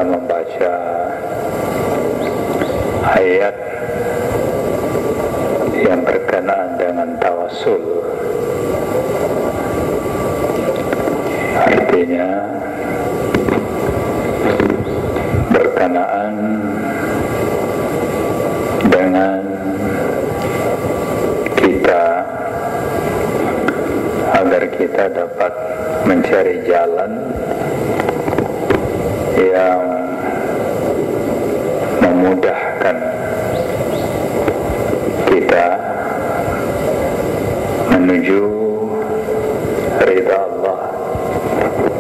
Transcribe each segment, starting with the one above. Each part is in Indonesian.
kita membaca ayat yang berkenaan dengan tawassul. Artinya berkenaan dengan kita agar kita dapat mencari jalan yang memudahkan kita menuju ridha Allah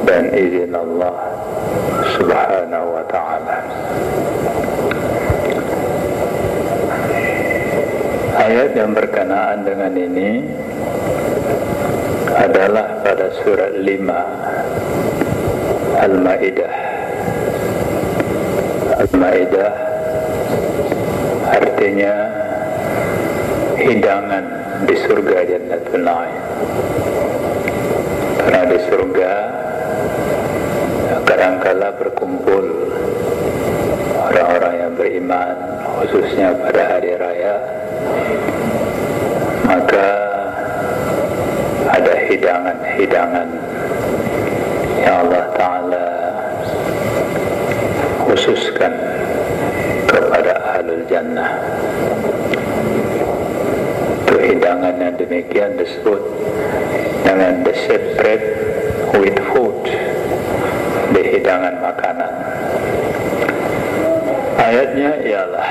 dan izin Allah subhanahu wa ta'ala. Ayat yang berkenaan dengan ini adalah pada surat 5 Al-Ma'idah. Al-Ma'idah artinya hidangan di surga Jannatul Na'im. Karena di surga kadangkala berkumpul orang-orang yang beriman, khususnya pada hari raya, maka ada hidangan-hidangan yang Allah Ta'ala khususkan kepada ahlul jannah. Itu hidangan yang demikian disebut dengan the set bread with food, di hidangan makanan. Ayatnya ialah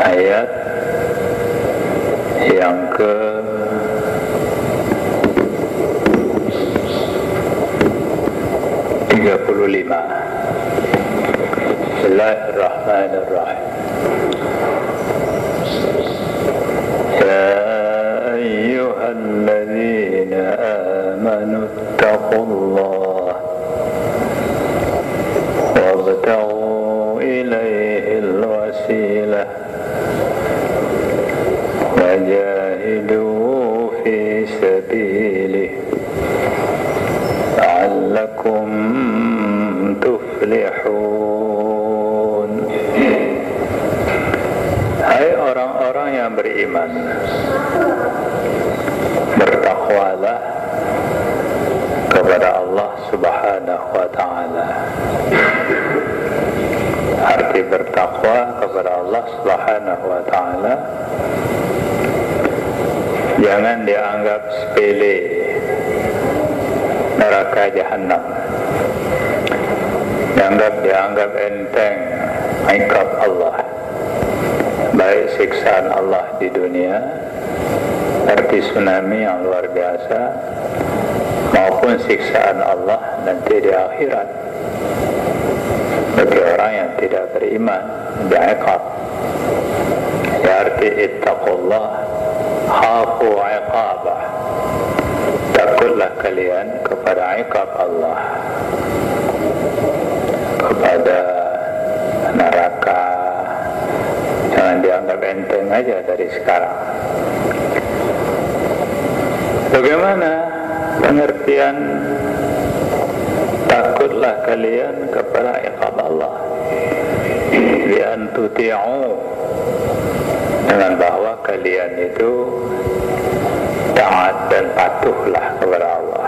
ayat yang ke 35. Bismillahirrahmanirrahim. Ya ayyuhalladzina amanu ittaqullaha wabtaghu ilaihil wasilah wajahidu fi sabilihi la'allakum tuflihun. Hai orang-orang yang beriman, bertakwalah kepada Allah subhanahu wa ta'ala. Arti bertakwa kepada Allah subhanahu wa ta'ala jangan dianggap sepele neraka jahanam, dianggap enteng ikab Allah, baik siksaan Allah di dunia seperti tsunami yang luar biasa, maupun siksaan Allah nanti di akhirat bagi orang yang tidak beriman, diiqab. Ya, arti ittaqullah khafu iqabah, takutlah kalian kepada iqab Allah, kepada neraka. Jangan dianggap enteng aja dari sekarang. Bagaimana pengertian takutlah kalian kepada iqab Allah? Bi an tuti'u, dengan bahwa kalian itu taat dan patuhlah kepada Allah.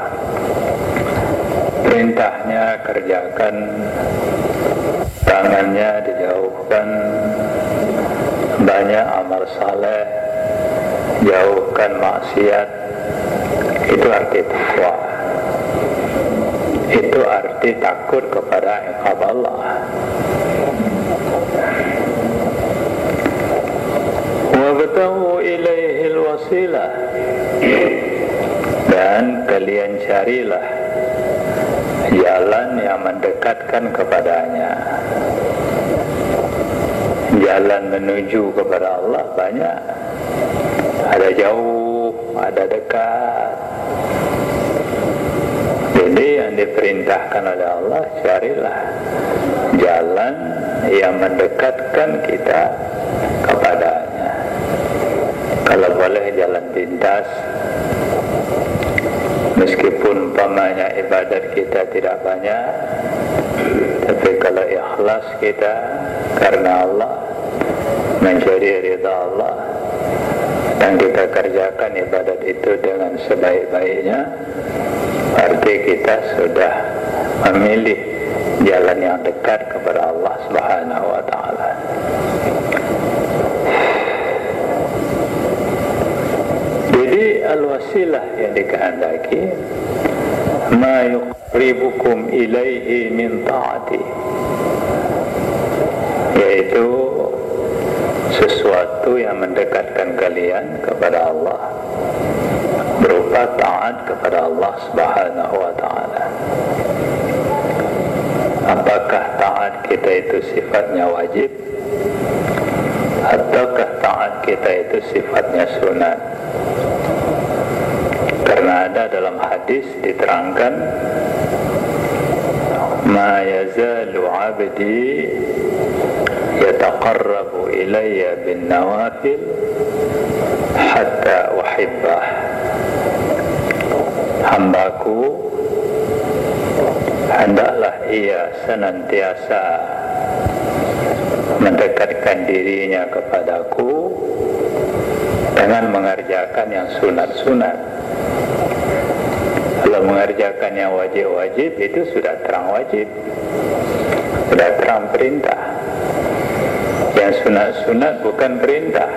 Perintahnya kerjakan, tangannya dijauhkan, banyak amal saleh, jauhkan maksiat. Itu arti takwa. Itu arti takut kepada iqab Allah. Wabtaghu ilaihil wasilah, dan kalian carilah jalan yang mendekatkan kepadanya. Jalan menuju kepada Allah banyak, ada jauh, ada dekat. Jadi yang diperintahkan oleh Allah, carilah jalan yang mendekatkan kita kepadanya. Kalau boleh jalan pintas, meskipun umpamanya ibadat kita tidak banyak, Tapi kalau ikhlas kita karena Allah, mencari ridha Allah, dan kita kerjakan ibadat itu dengan sebaik-baiknya, berarti kita sudah memilih jalan yang dekat kepada Allah Subhanahu wa ta'ala. Jadi al-wasilah yang dikehendaki ma yuqribukum ilaihi min ta'ati, yaitu sesuatu yang mendekatkan kalian kepada Allah berupa taat kepada Allah Subhanahu wa ta'ala. Apakah taat kita itu sifatnya wajib, ataukah taat kita itu sifatnya sunat? Karena ada dalam hadis diterangkan, ma yazalu abdi yataqarrabu ilayya bin nawafil hatta uhibbah. Hambaku hendaklah ia senantiasa mendekatkan dirinya kepadaku dengan mengerjakan yang sunat-sunat. Kalau mengerjakan yang wajib-wajib itu sudah terang wajib, sudah terang perintah. Yang sunat-sunat bukan perintah.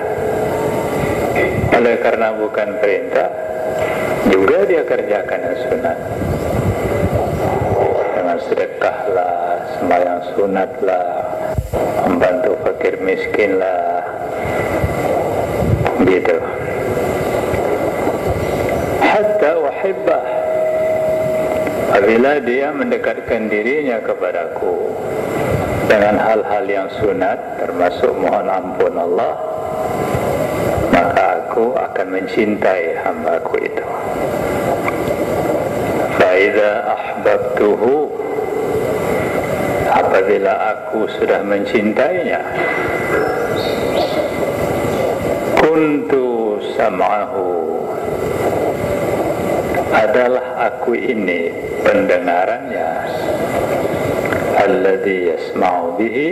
Oleh karena bukan perintah, juga dia kerjakan yang sunat. Dengan sedekah lah, sembahyang sunat lah, membantu fakir miskin lah, gitu. Hatta wahibbah, apabila dia mendekatkan dirinya kepadaku dengan hal-hal yang sunat, termasuk mohon ampun Allah, maka aku akan mencintai hambaku itu. Fa'idha ahbabtuhu, apabila aku sudah mencintainya, kuntu sam'ahu, adalah aku ini pendengarannya, alladhi yasma'u bihi,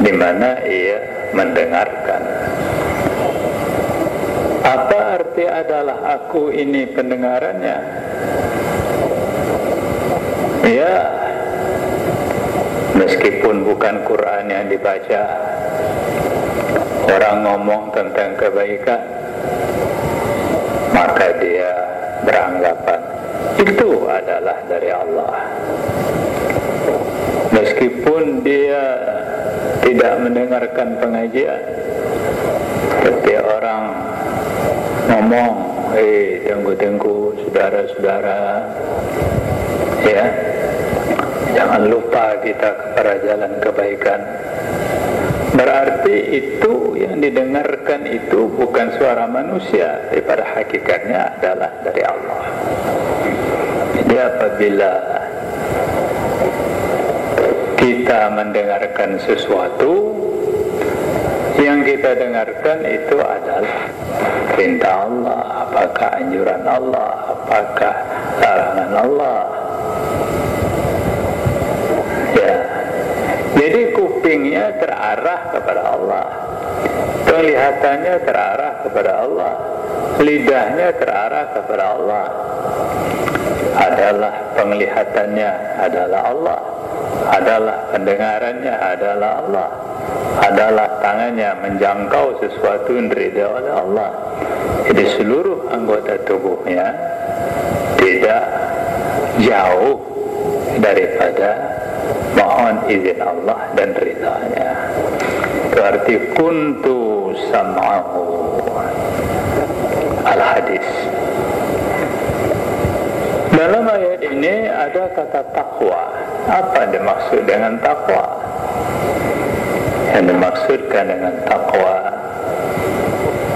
di mana ia mendengarkan. Apa arti adalah aku ini pendengarannya? Ya, meskipun bukan Quran yang dibaca, orang ngomong tentang kebaikan, maka dia beranggapan itu adalah dari Allah. Meskipun dia tidak mendengarkan pengajian, tapi orang ngomong, tunggu-tunggu saudara-saudara, ya, jangan lupa kita kepada jalan kebaikan. Berarti itu yang didengarkan itu bukan suara manusia, tapi pada hakikatnya adalah dari Allah. Jadi apabila kita mendengarkan sesuatu, yang kita dengarkan itu adalah perintah Allah, apakah anjuran Allah, apakah larangan Allah. Ya, jadi kupingnya terarah kepada Allah, penglihatannya terarah kepada Allah, lidahnya terarah kepada Allah. Adalah penglihatannya adalah Allah, adalah pendengarannya adalah Allah, adalah tangannya menjangkau sesuatu yang diridhai oleh Allah. Jadi seluruh anggota tubuhnya tidak jauh daripada mohon izin Allah dan ridhanya. Berarti kuntu sam'ahu, al-hadis. Dalam ayat ini ada kata takwa. Apa dimaksud dengan takwa? Yang dimaksudkan dengan takwa,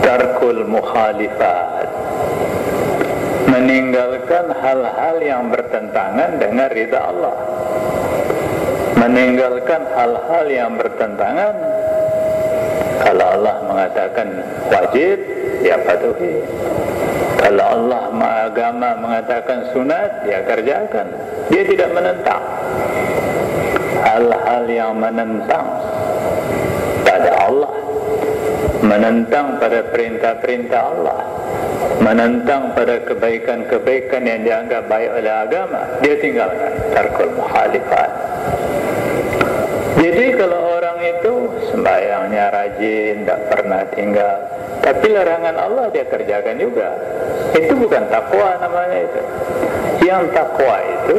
tarkul mukhalifat, meninggalkan hal-hal yang bertentangan dengan ridha Allah, meninggalkan hal-hal yang bertentangan. Kalau Allah mengatakan wajib, dia patuhi. Kalau Allah agama mengatakan sunat, dia kerjakan. Dia tidak menentang hal-hal yang menentang pada Allah, menentang pada perintah-perintah Allah, menentang pada kebaikan-kebaikan yang dianggap baik oleh agama, dia tinggalkan. Tarkul muhalifat. Jadi kalau orang itu sembahyangnya rajin, tidak pernah tinggal, tapi larangan Allah dia kerjakan juga, itu bukan takwa namanya itu. Yang takwa itu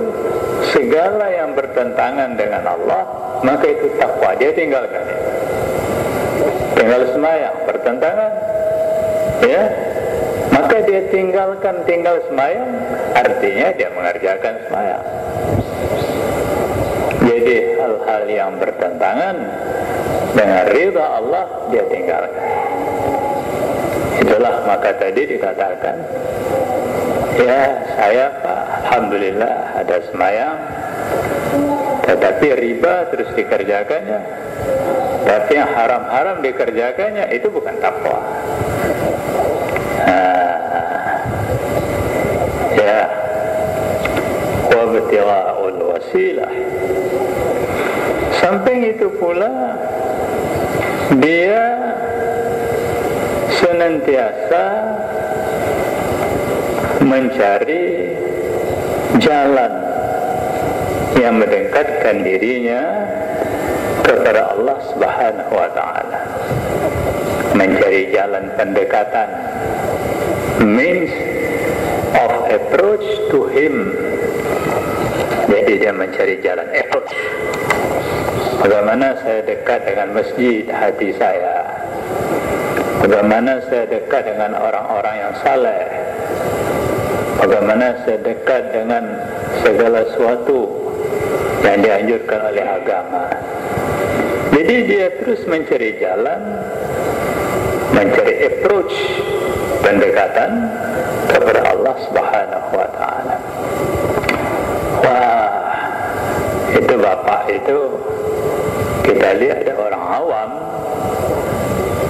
segala yang bertentangan dengan Allah, maka itu takwa, dia tinggalkan itu. Tinggal sembahyang bertentangan, ya, maka dia tinggal sembahyang, artinya dia mengerjakan sembahyang. Jadi hal-hal yang bertentangan dengan ridha Allah dia tinggalkan. Itulah maka tadi dikatakan, ya saya Pak, alhamdulillah ada sembahyang, tetapi riba terus dikerjakannya, tapi yang haram-haram dikerjakannya, itu bukan takwa. Ya, wabtigha'ul wasilah. Samping itu pula dia senantiasa mencari jalan yang mendekatkan dirinya kepada Allah Subhanahu wa ta'ala. Mencari jalan pendekatan, means of approach to Him. Jadi dia mencari jalan approach. Bagaimana saya dekat dengan masjid hati saya, bagaimana saya dekat dengan orang-orang yang saleh, bagaimana saya dekat dengan segala sesuatu yang dianjurkan oleh agama. Jadi dia terus mencari jalan, mencari approach, pendekatan kepada Allah Subhanahu wa ta'ala. Wah, itu bapak itu kita lihat ada orang awam,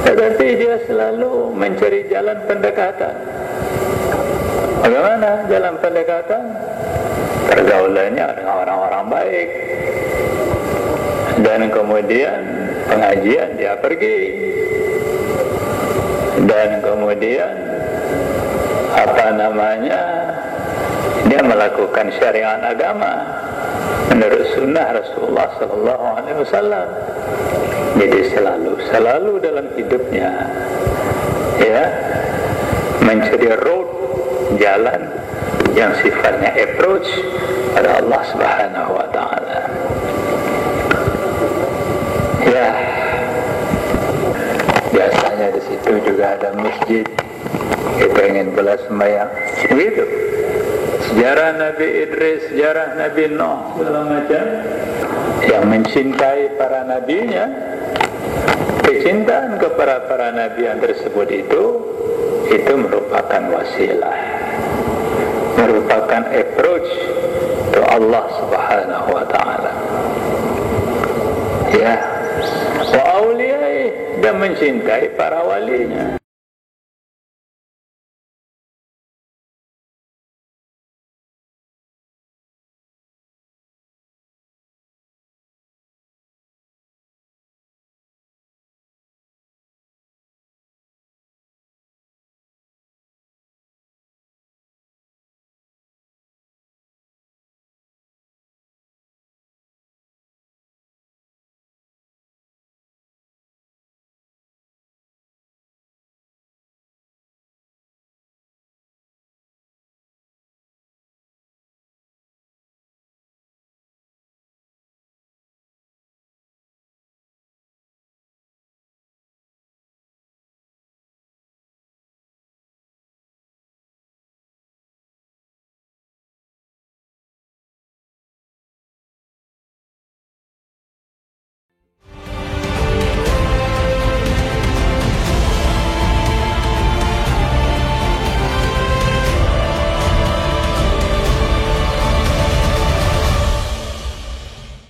tetapi dia selalu mencari jalan pendekatan. Bagaimana jalan pendekatan? Pergaulannya dengan orang-orang baik, dan kemudian pengajian dia pergi, dan kemudian dia melakukan syariat agama menurut sunnah Rasulullah sallallahu alaihi wasallam. Jadi selalu dalam hidupnya, ya, mencari road, jalan yang sifatnya approach pada Allah Subhanahu wa ta'ala. Ya, biasanya di situ juga ada masjid, kita ingin balas sembahyang, begitu. Sejarah Nabi Idris, sejarah Nabi Nuh, segala macam yang mencintai para nabinya. Kecintaan kepada para nabi yang tersebut itu merupakan wasilah, merupakan approach to Allah Subhanahu wa ta'ala. Ya, wa awliyai, dan mencintai para walinya.